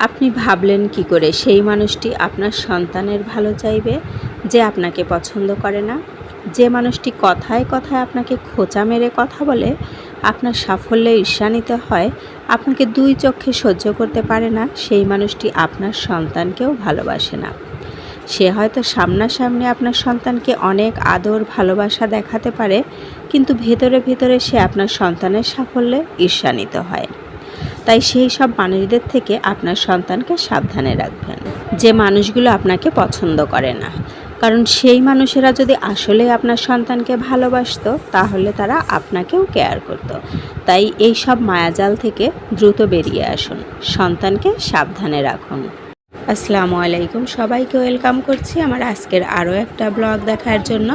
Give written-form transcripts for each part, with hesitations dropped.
আপনি ভাবলেন কি করে সেই মানুষটি আপনার সন্তানের ভালো চাইবে, যে আপনাকে পছন্দ করে না? যে মানুষটি কথায় কথায় আপনাকে খোঁচা মেরে কথা বলে, আপনার সাফল্যে ঈর্ষান্বিত হয়, আপনাকে দুই চক্ষে সহ্য করতে পারে না, সেই মানুষটি আপনার সন্তানকেও ভালোবাসে না। সে হয়তো সামনাসামনি আপনার সন্তানকে অনেক আদর ভালোবাসা দেখাতে পারে, কিন্তু ভেতরে ভেতরে সে আপনার সন্তানের সাফল্যে ঈর্ষান্বিত হয়। তাই সেই সব মানুষদের থেকে আপনার সন্তানকে সাবধানে রাখবেন, যে মানুষগুলো আপনাকে পছন্দ করে না। কারণ সেই মানুষেরা যদি আসলে আপনার সন্তানকে ভালোবাসতো, তাহলে তারা আপনাকেও কেয়ার করত। তাই এই সব মায়াজাল থেকে দ্রুত বেরিয়ে আসুন, সন্তানকে সাবধানে রাখুন। আসসালামু আলাইকুম, সবাইকে ওয়েলকাম করছি আমার আজকের আরও একটা ব্লগ দেখার জন্য।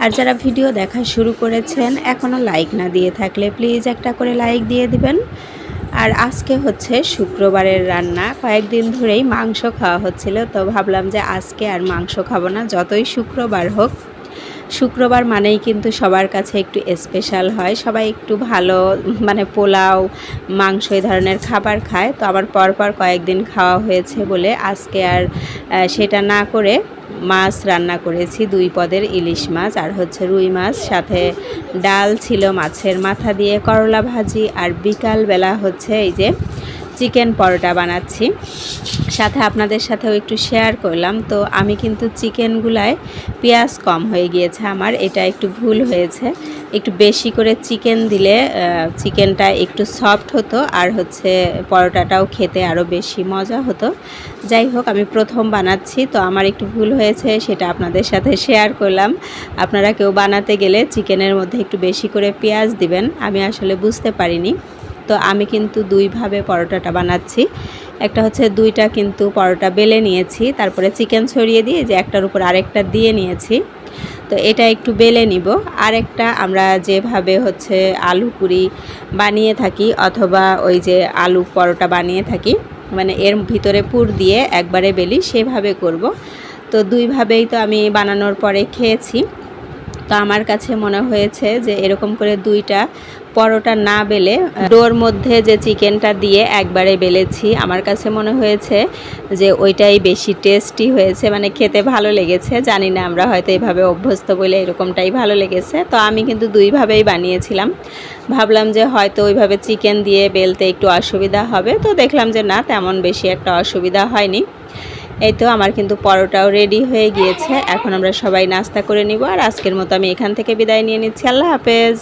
আর যারা ভিডিও দেখা শুরু করেছেন, এখনও লাইক না দিয়ে থাকলে প্লিজ একটা করে লাইক দিয়ে দিবেন। আর আজকে হচ্ছে শুক্রবারের রান্না। কয়েকদিন ধরেই মাংস খাওয়া হচ্ছিল, তো ভাবলাম যে আজকে আর মাংস খাবো না, যতই শুক্রবার হোক। শুক্রবার মানেই কিন্তু সবার কাছে একটু স্পেশাল হয়, সবাই একটু ভালো পোলাও মাংস এই ধরনের খাবার খায়। তো আমার পরপর কয়েকদিন খাওয়া হয়েছে বলে আজকে আর সেটা না করে মাছ রান্না করেছি, 2 পদের ইলিশ মাছ আর হচ্ছে রুই মাছ, সাথে ডাল ছিল মাছের মাথা দিয়ে, করলা ভাজি, আর বিকালবেলা হচ্ছে এই যে চিকেন পরোটা বানাচ্ছি। সাথে আপনাদের সাথেও একটু শেয়ার করলাম। তো আমি কিন্তু চিকেনগুলায় পেঁয়াজ কম হয়ে গিয়েছে, আমার এটা একটু ভুল হয়েছে। একটু বেশি করে চিকেন দিলে চিকেনটা একটু সফট হতো, আর হচ্ছে পরোটাটাও খেতে আরও বেশি মজা হতো। যাই হোক, আমি প্রথম বানাচ্ছি, তো আমার একটু ভুল হয়েছে, সেটা আপনাদের সাথে শেয়ার করলাম। আপনারা কেউ বানাতে গেলে চিকেনের মধ্যে একটু বেশি করে পেঁয়াজ দিবেন, আমি আসলে বুঝতে পারিনি। তো আমি কিন্তু 2 ভাবে পরোটাটা বানাচ্ছি। একটা হচ্ছে 2টা কিন্তু পরোটা বেলে নিয়েছি, তারপরে চিকেন ছড়িয়ে দিয়ে যে একটার উপর আরেকটা দিয়ে নিয়েছি। তো এটা একটু বেলে নিব। আরেকটা আমরা যেভাবে হচ্ছে আলু পুরি বানিয়ে থাকি, অথবা ওই যে আলু পরোটা বানিয়ে থাকি, এর ভিতরে পুর দিয়ে একবারে বেলি, সেভাবে করব। তো 2 ভাবেই তো আমি বানানোর পরে খেয়েছি। তো আমার কাছে মনে হয়েছে যে এরকম করে 2টা পরোটা না বেলে ডোর মধ্যে যে চিকেনটা দিয়ে একবারে বেলেছি, আমার কাছে মনে হয়েছে যে ওইটাই বেশি টেস্টি হয়েছে, খেতে ভালো লেগেছে। জানি না, আমরা হয়তো এইভাবে অভ্যস্ত বলে এরকমটাই ভালো লেগেছে। তো আমি কিন্তু 2 ভাবেই বানিয়েছিলাম, ভাবলাম যে হয়তো ওইভাবে চিকেন দিয়ে বেলতে একটু অসুবিধা হবে, তো দেখলাম যে না, তেমন বেশি একটা অসুবিধা হয়নি। এই তো আমার কিন্তু পরোটাও রেডি হয়ে গিয়েছে, এখন আমরা সবাই নাস্তা করে নিব। আর আজকের মতো আমি এখান থেকে বিদায় নিয়ে নিচ্ছি। আল্লাহ হাফেজ।